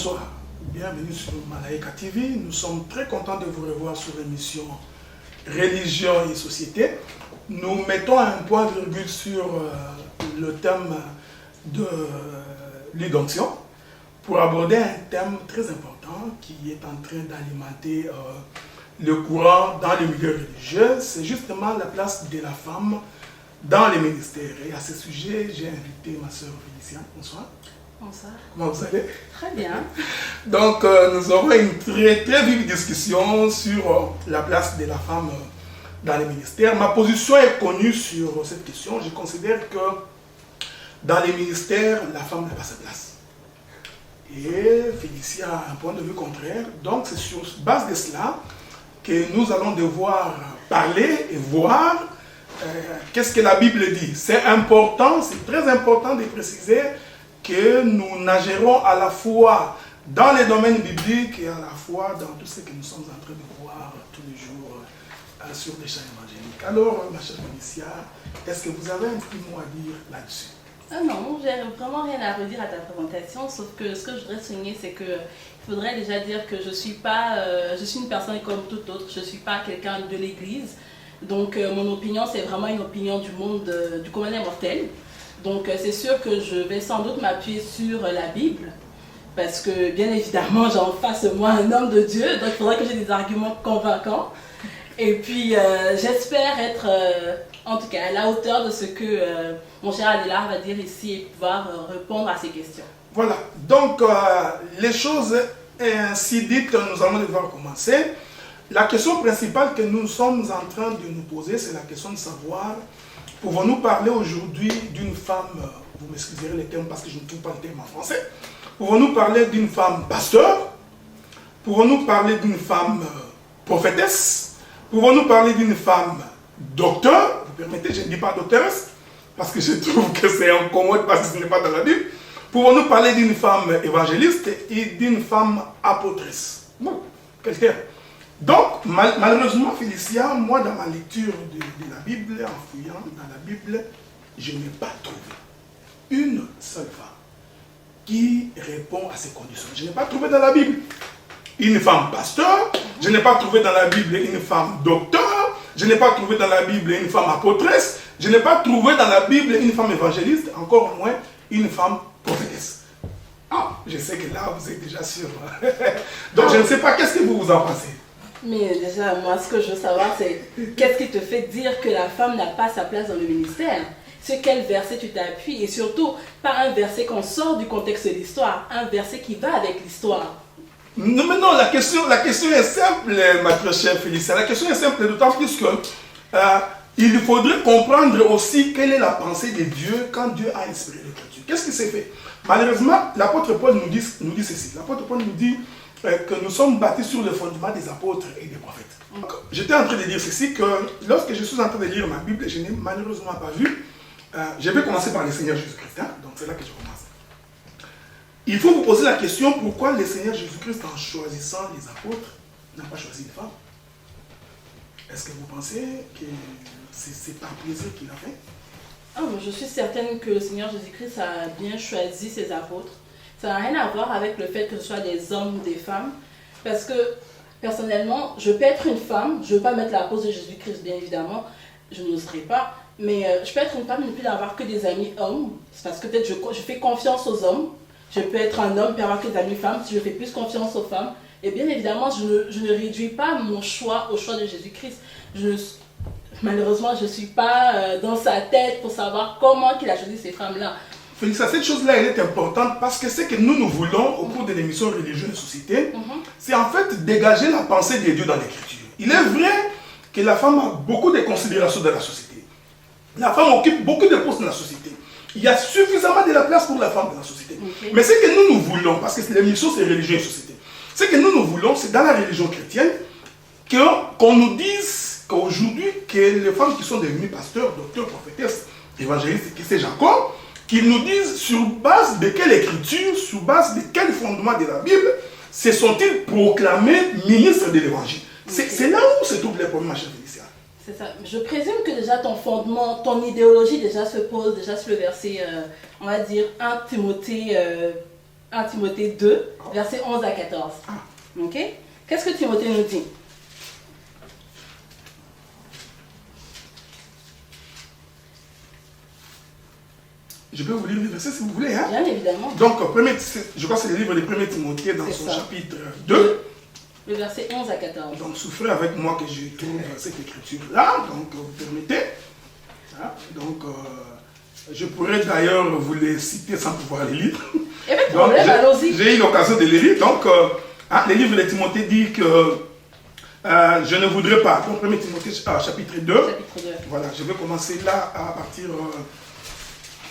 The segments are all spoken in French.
Bonsoir, bienvenue sur Malaika TV. Nous sommes très contents de vous revoir sur l'émission Religion et Société. Nous mettons un point virgule sur le thème de l'Idonction pour aborder un thème très important qui est en train d'alimenter le courant dans les milieux religieux. C'est justement la place de la femme dans les ministères. Et à ce sujet, j'ai invité ma sœur Félicia. Bonsoir. Bonsoir. Comment vous allez? Très bien. Donc, nous aurons une très vive discussion sur la place de la femme dans les ministères. Ma position est connue sur cette question. Je considère que dans les ministères, la femme n'a pas sa place. Et Félicia a un point de vue contraire. Donc, c'est sur base de cela que nous allons devoir parler et voir qu'est-ce que la Bible dit. C'est important, c'est très important de préciser que nous nagerons à la fois dans les domaines bibliques et à la fois dans tout ce que nous sommes en train de voir tous les jours sur les chaînes évangéliques. Alors, ma chère Félicia, est-ce que vous avez un petit mot à dire là-dessus? Non, j'ai vraiment rien à redire à ta présentation, sauf que ce que je voudrais souligner, c'est que il faudrait déjà dire que je suis une personne comme toute autre, je ne suis pas quelqu'un de l'église. Donc, mon opinion, c'est vraiment une opinion du monde, du commun des mortels. Donc c'est sûr que je vais sans doute m'appuyer sur la Bible, parce que bien évidemment j'ai en face de moi un homme de Dieu, donc il faudrait que j'ai des arguments convaincants. Et puis j'espère être en tout cas à la hauteur de ce que mon cher Adélard va dire ici et pouvoir répondre à ces questions. Voilà, donc les choses ainsi dites, nous allons devoir commencer. La question principale que nous sommes en train de nous poser, c'est la question de savoir: pouvons-nous parler aujourd'hui d'une femme, vous m'excuserez les termes parce que je ne trouve pas le terme en français, pouvons-nous parler d'une femme pasteur? Pouvons-nous parler d'une femme prophétesse? Pouvons-nous parler d'une femme docteur? Vous permettez, je ne dis pas doctoresse, parce que je trouve que c'est incommode parce que ce n'est pas dans la Bible. Pouvons-nous parler d'une femme évangéliste et d'une femme apôtresse? Bon, quel terme? Donc, malheureusement, Félicia, moi, dans ma lecture de la Bible, en fouillant dans la Bible, je n'ai pas trouvé une seule femme qui répond à ces conditions. Je n'ai pas trouvé dans la Bible une femme pasteur, je n'ai pas trouvé dans la Bible une femme docteur, je n'ai pas trouvé dans la Bible une femme apôtresse, je n'ai pas trouvé dans la Bible une femme évangéliste, encore moins une femme prophétesse. Ah, je sais que là, vous êtes déjà sûr. Donc, je ne sais pas, qu'est-ce que vous en pensez? Mais déjà, moi, ce que je veux savoir, c'est qu'est-ce qui te fait dire que la femme n'a pas sa place dans le ministère? Sur quel verset tu t'appuies? Et surtout, pas un verset qu'on sort du contexte de l'histoire, un verset qui va avec l'histoire. Non, mais non, la question est simple, ma très chère Félicia. La question est simple, d'autant plus que il faudrait comprendre aussi quelle est la pensée de Dieu quand Dieu a inspiré l'Écriture. Qu'est-ce qui s'est fait? Malheureusement, l'apôtre Paul nous dit ceci. L'apôtre Paul nous dit que nous sommes bâtis sur le fondement des apôtres et des prophètes. J'étais en train de dire ceci, que lorsque je suis en train de lire ma Bible, je n'ai malheureusement pas vu. Je vais commencer par le Seigneur Jésus-Christ, hein? Donc c'est là que je commence. Il faut vous poser la question, pourquoi le Seigneur Jésus-Christ, en choisissant les apôtres, n'a pas choisi les femmes? Est-ce que vous pensez que c'est par plaisir qu'il a fait? Je suis certaine que le Seigneur Jésus-Christ a bien choisi ses apôtres. Ça n'a rien à voir avec le fait que ce soit des hommes ou des femmes. Parce que, personnellement, je peux être une femme, je ne veux pas mettre la cause de Jésus-Christ, bien évidemment, je n'oserais pas. Mais je peux être une femme et ne plus avoir que des amis hommes. C'est parce que peut-être je fais confiance aux hommes. Je peux être un homme et avoir que des amis femmes si je fais plus confiance aux femmes. Et bien évidemment, je ne réduis pas mon choix au choix de Jésus-Christ. Malheureusement, je ne suis pas dans sa tête pour savoir comment il a choisi ces femmes-là. Félicia, cette chose-là, elle est importante parce que ce que nous voulons au cours de l'émission Religion et Société, c'est en fait dégager la pensée de Dieu dans l'Écriture. Il est vrai que la femme a beaucoup de considérations dans la société. La femme occupe beaucoup de postes dans la société. Il y a suffisamment de la place pour la femme dans la société. Okay. Mais ce que nous voulons, parce que l'émission c'est Religion et Société, ce que nous voulons, c'est dans la religion chrétienne, qu'on nous dise qu'aujourd'hui, que les femmes qui sont devenues pasteurs, docteurs, prophétesses, évangélistes, qui sais-je encore, qu'ils nous disent sur base de quelle écriture, sur base de quel fondement de la Bible, se sont-ils proclamés ministres de l'évangile. Okay. C'est là où se trouve les problèmes, ma chère Félicia. C'est ça. Je présume que déjà ton fondement, ton idéologie déjà se pose déjà sur le verset, on va dire 1 Timothée 1 Timothée 2, versets 11 à 14. Ok? Qu'est-ce que Timothée nous dit? Je peux vous lire le verset si vous voulez. Hein? Bien évidemment. Donc, je crois que c'est le livre de 1 Timothée dans son chapitre 2. Le verset 11 à 14. Donc, souffrez avec moi que je trouve cette écriture-là. Donc, vous permettez. Hein? Donc, je pourrais d'ailleurs vous les citer sans pouvoir les lire. Et bien, problème, allons-y. J'ai eu l'occasion de les lire. Donc, le livre de Timothée dit que je ne voudrais pas. Donc, 1 Timothée chapitre 2. Chapitre 2. Voilà, je vais commencer là à partir...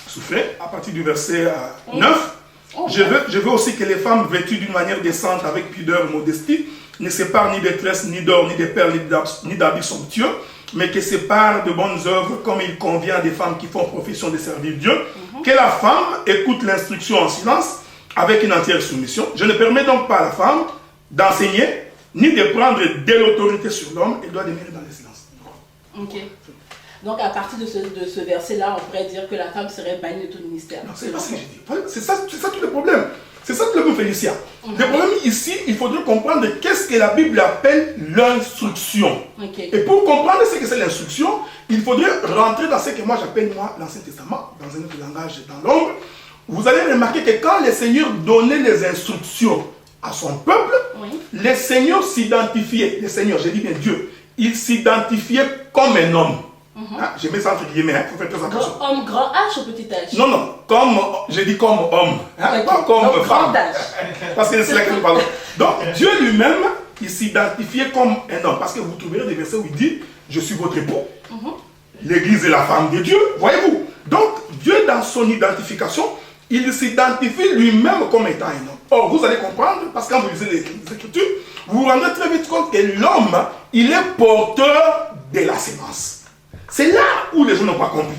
souffrez, à partir du verset 9. Je veux aussi que les femmes vêtues d'une manière décente, avec pudeur et modestie, ne séparent ni des tresses, ni d'or, ni des perles, ni d'habits somptueux, mais que séparent de bonnes œuvres comme il convient à des femmes qui font profession de servir Dieu. Que la femme écoute l'instruction en silence, avec une entière soumission. Je ne permets donc pas à la femme d'enseigner, ni de prendre de l'autorité sur l'homme. Elle doit demeurer dans le silence. Ok. Donc, à partir de ce verset-là, on pourrait dire que la femme serait bannie de tout ministère. Non, c'est pas ce que je dis. C'est ça tout le problème. C'est ça tout le problème, Félicia. Le problème ici, il faudrait comprendre qu'est-ce que la Bible appelle l'instruction. Okay. Et pour comprendre ce que c'est l'instruction, il faudrait rentrer dans ce que moi j'appelle l'Ancien Testament, dans un autre langage, dans l'ombre. Vous allez remarquer que quand le Seigneur donnait les instructions à son peuple, le Seigneur s'identifiait, le Seigneur, je dis bien Dieu, il s'identifiait comme un homme. Je mets ça entre guillemets, il faut faire très attention. Homme grand H ou petit H? Non, je dis comme homme, pas comme femme. Parce que c'est là que nous parlons. Donc Dieu lui-même, il s'identifiait comme un homme. Parce que vous trouverez des versets où il dit, je suis votre époux. L'église est la femme de Dieu, voyez-vous. Donc Dieu, dans son identification, il s'identifie lui-même comme étant un homme. Or, vous allez comprendre, parce que quand vous lisez les Écritures, vous vous rendrez très vite compte que l'homme, il est porteur de la sémence. C'est là où les gens n'ont pas compris.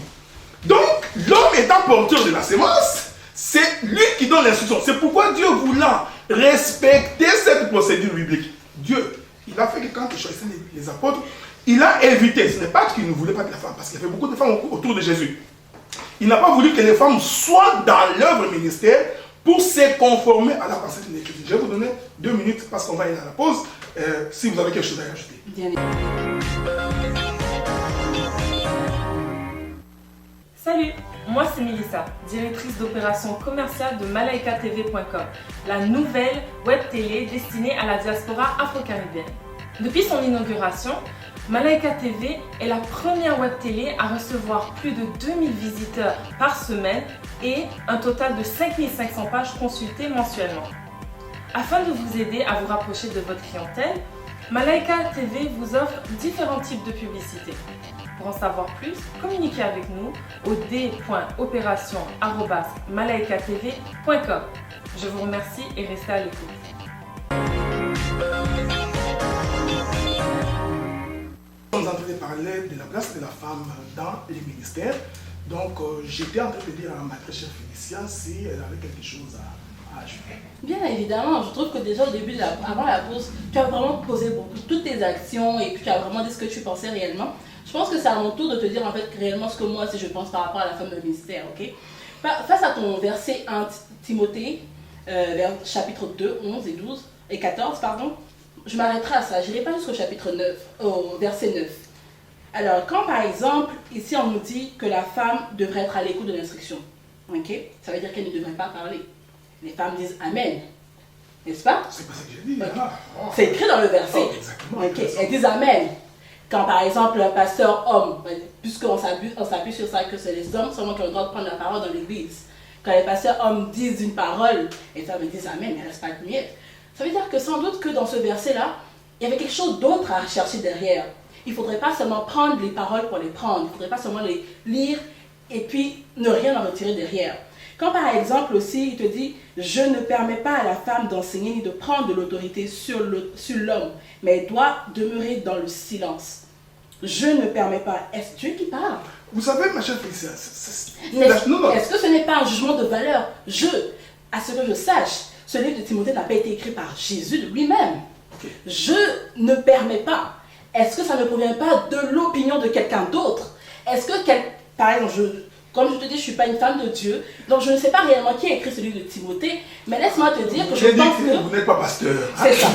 Donc, l'homme étant porteur de la sémence, c'est lui qui donne l'instruction. C'est pourquoi Dieu voulant respecter cette procédure biblique. Dieu, il a fait que quand il choisissait les apôtres, il a évité. Ce n'est pas qu'il ne voulait pas que la femme, parce qu'il y avait beaucoup de femmes autour de Jésus. Il n'a pas voulu que les femmes soient dans l'œuvre ministère pour se conformer à la pensée de l'Écriture. Je vais vous donner 2 minutes parce qu'on va aller à la pause. Si vous avez quelque chose à ajouter. Bien. Salut, moi c'est Mélissa, directrice d'opérations commerciales de malaikatv.com, la nouvelle web télé destinée à la diaspora afro-caribéenne. Depuis son inauguration, Malaika TV est la première web télé à recevoir plus de 2000 visiteurs par semaine et un total de 5500 pages consultées mensuellement. Afin de vous aider à vous rapprocher de votre clientèle, Malaika TV vous offre différents types de publicités. Pour en savoir plus, communiquez avec nous au d.opération@malaikatv.com. Je vous remercie et restez à l'écoute. Nous sommes en train de parler de la place de la femme dans les ministères. Donc, j'étais en train de dire à ma très chère Félicia si elle avait quelque chose à ajouter. Bien évidemment, je trouve que déjà au début, avant la pause, tu as vraiment posé toutes tes actions et puis tu as vraiment dit ce que tu pensais réellement. Je pense que c'est à mon tour de te dire en fait réellement ce que moi aussi je pense par rapport à la femme de ministère, ok? Face à ton verset 1 Timothée, chapitre 2, 11 et 12 et 14, pardon, je m'arrêterai à ça, je n'irai pas jusqu'au chapitre 9, au verset 9. Alors, quand par exemple, ici on nous dit que la femme devrait être à l'écoute de l'instruction, ok? Ça veut dire qu'elle ne devrait pas parler. Les femmes disent Amen, n'est-ce pas? C'est pas ça que j'ai dit. Okay. C'est écrit dans le verset. Okay. Elles disent Amen. Quand par exemple un pasteur homme, puisqu'on s'appuie sur ça que c'est les hommes seulement qui ont le droit de prendre la parole dans l'église. Quand les pasteurs hommes disent une parole, les femmes disent Amen, mais elles restent pas muettes. Ça veut dire que sans doute que dans ce verset-là, il y avait quelque chose d'autre à chercher derrière. Il ne faudrait pas seulement prendre les paroles pour les prendre, il ne faudrait pas seulement les lire et puis ne rien en retirer derrière. Quand par exemple aussi, il te dit « Je ne permets pas à la femme d'enseigner ni de prendre de l'autorité sur l'homme, mais elle doit demeurer dans le silence. » Je ne permets pas. Est-ce Dieu qui parle? Vous savez, ma chère Félicia, est-ce que ce n'est pas un jugement de valeur? À ce que je sache, ce livre de Timothée n'a pas été écrit par Jésus de lui-même. Okay. Je ne permets pas. Est-ce que ça ne provient pas de l'opinion de quelqu'un d'autre? Est-ce que, par exemple, Comme je te dis, je ne suis pas une femme de Dieu, donc je ne sais pas réellement qui a écrit celui de Timothée, mais laisse-moi te dire que je pense que... Vous n'êtes pas pasteur. C'est ça.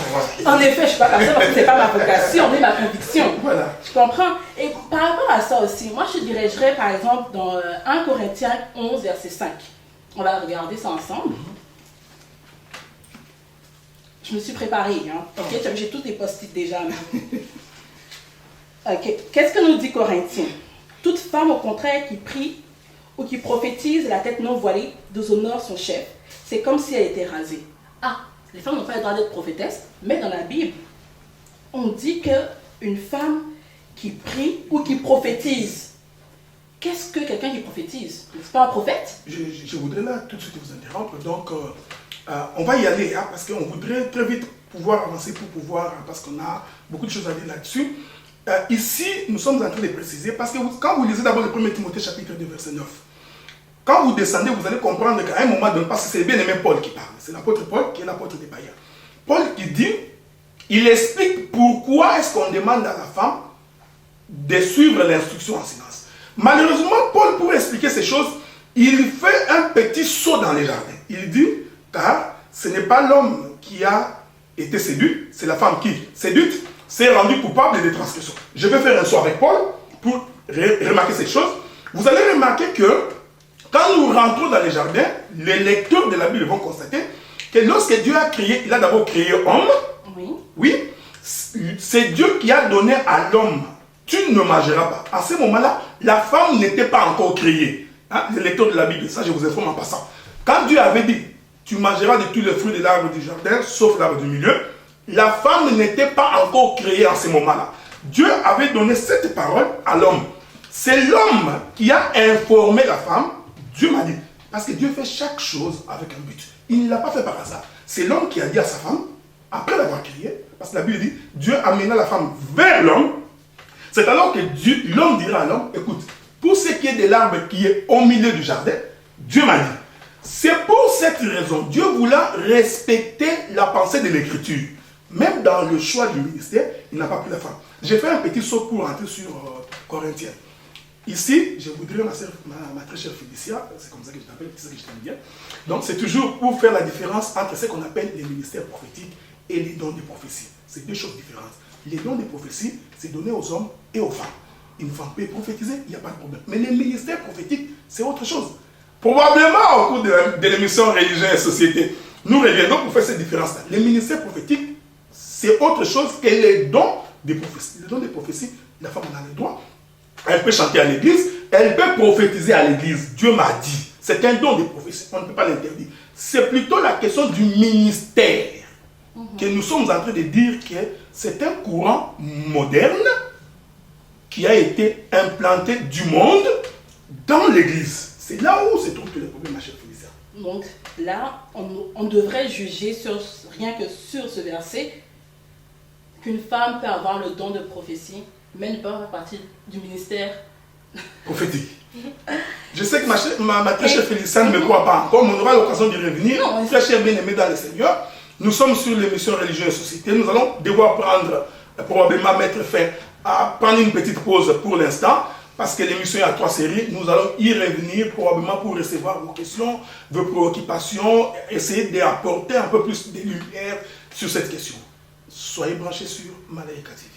En effet, je ne suis pas pasteur parce que ce n'est pas ma vocation, mais ma conviction. Voilà. Tu comprends? Et par rapport à ça aussi, moi je dirigerais par exemple dans 1 Corinthiens 11, verset 5. On va regarder ça ensemble. Je me suis préparée, hein. Okay, j'ai tous les post-it déjà. Ok. Qu'est-ce que nous dit Corinthiens? Toute femme au contraire qui prie ou qui prophétise la tête non voilée déshonore son chef. C'est comme si elle était rasée. Ah, les femmes n'ont pas le droit d'être prophétesses, mais dans la Bible, on dit qu'une femme qui prie ou qui prophétise. Qu'est-ce que quelqu'un qui prophétise? C'est pas un prophète? Je voudrais là tout de suite vous interrompre. Donc, on va y aller, hein, parce qu'on voudrait très vite pouvoir avancer pour pouvoir, parce qu'on a beaucoup de choses à dire là-dessus. Ici, nous sommes en train de préciser, parce que quand vous lisez d'abord le 1er Timothée chapitre 2, verset 9, quand vous descendez, vous allez comprendre qu'à un moment donné, parce que c'est le bien-aimé Paul qui parle, c'est l'apôtre Paul qui est l'apôtre des païens. Paul qui dit, il explique pourquoi est-ce qu'on demande à la femme de suivre l'instruction en silence. Malheureusement, Paul, pour expliquer ces choses, il fait un petit saut dans les jardins. Il dit, car ce n'est pas l'homme qui a été séduit, c'est la femme qui, séduite, s'est rendue coupable de transgression. Je vais faire un saut avec Paul pour remarquer ces choses. Vous allez remarquer que quand nous rentrons dans les jardins, les lecteurs de la Bible vont constater que lorsque Dieu a créé, il a d'abord créé homme. Oui. Oui, c'est Dieu qui a donné à l'homme, tu ne mangeras pas. À ce moment-là, la femme n'était pas encore créée. Hein, les lecteurs de la Bible, ça je vous informe en passant. Quand Dieu avait dit, tu mangeras de tous les fruits de l'arbre du jardin, sauf l'arbre du milieu, la femme n'était pas encore créée en ce moment-là. Dieu avait donné cette parole à l'homme. C'est l'homme qui a informé la femme. Dieu m'a dit, parce que Dieu fait chaque chose avec un but. Il ne l'a pas fait par hasard. C'est l'homme qui a dit à sa femme, après l'avoir créée, parce que la Bible dit, Dieu amena la femme vers l'homme. C'est alors que l'homme dira à l'homme, écoute, pour ce qui est de l'arbre qui est au milieu du jardin, Dieu m'a dit. C'est pour cette raison, Dieu voulait respecter la pensée de l'Écriture. Même dans le choix du ministère, il n'a pas pris la femme. J'ai fait un petit saut pour rentrer sur Corinthiens. Ici, je voudrais, ma très chère Félicia, c'est comme ça que je t'appelle, c'est ça que je t'aime bien. Donc, c'est toujours pour faire la différence entre ce qu'on appelle les ministères prophétiques et les dons de prophétie. C'est deux choses différentes. Les dons de prophétie, c'est donné aux hommes et aux femmes. Une femme peut prophétiser, il n'y a pas de problème. Mais les ministères prophétiques, c'est autre chose. Probablement, au cours de l'émission Religion et Société, nous reviendrons pour faire cette différence-là. Les ministères prophétiques, c'est autre chose que les dons de prophétie. Les dons de prophétie, la femme en a le droit. Elle peut chanter à l'église, elle peut prophétiser à l'église. Dieu m'a dit. C'est un don de prophétie, on ne peut pas l'interdire. C'est plutôt la question du ministère que nous sommes en train de dire que c'est un courant moderne qui a été implanté du monde dans l'église. C'est là où se trouvent tous les problèmes, ma chère Félicia. Donc là, on devrait juger rien que sur ce verset qu'une femme peut avoir le don de prophétie, mais ne peut pas faire partie du ministère prophétique. Je sais que ma très chère Félicia ne me croit pas encore, mais on aura l'occasion d'y revenir. Très chère bien-aimée dans le Seigneur, nous sommes sur l'émission Religion et Société. Nous allons devoir probablement mettre fin à prendre une petite pause pour l'instant, parce que l'émission est à 3 séries. Nous allons y revenir probablement pour recevoir vos questions, vos préoccupations, essayer d'apporter un peu plus de lumière sur cette question. Soyez branchés sur Malaika TV.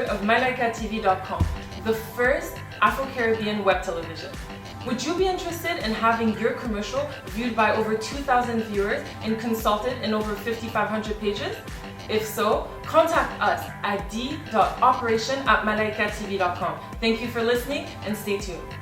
Of MyLikeATV.com, the first Afro-Caribbean web television. Would you be interested in having your commercial viewed by over 2,000 viewers and consulted in over 5,500 pages? If so, contact us at d.operation@mylikatv.com. Thank you for listening and stay tuned.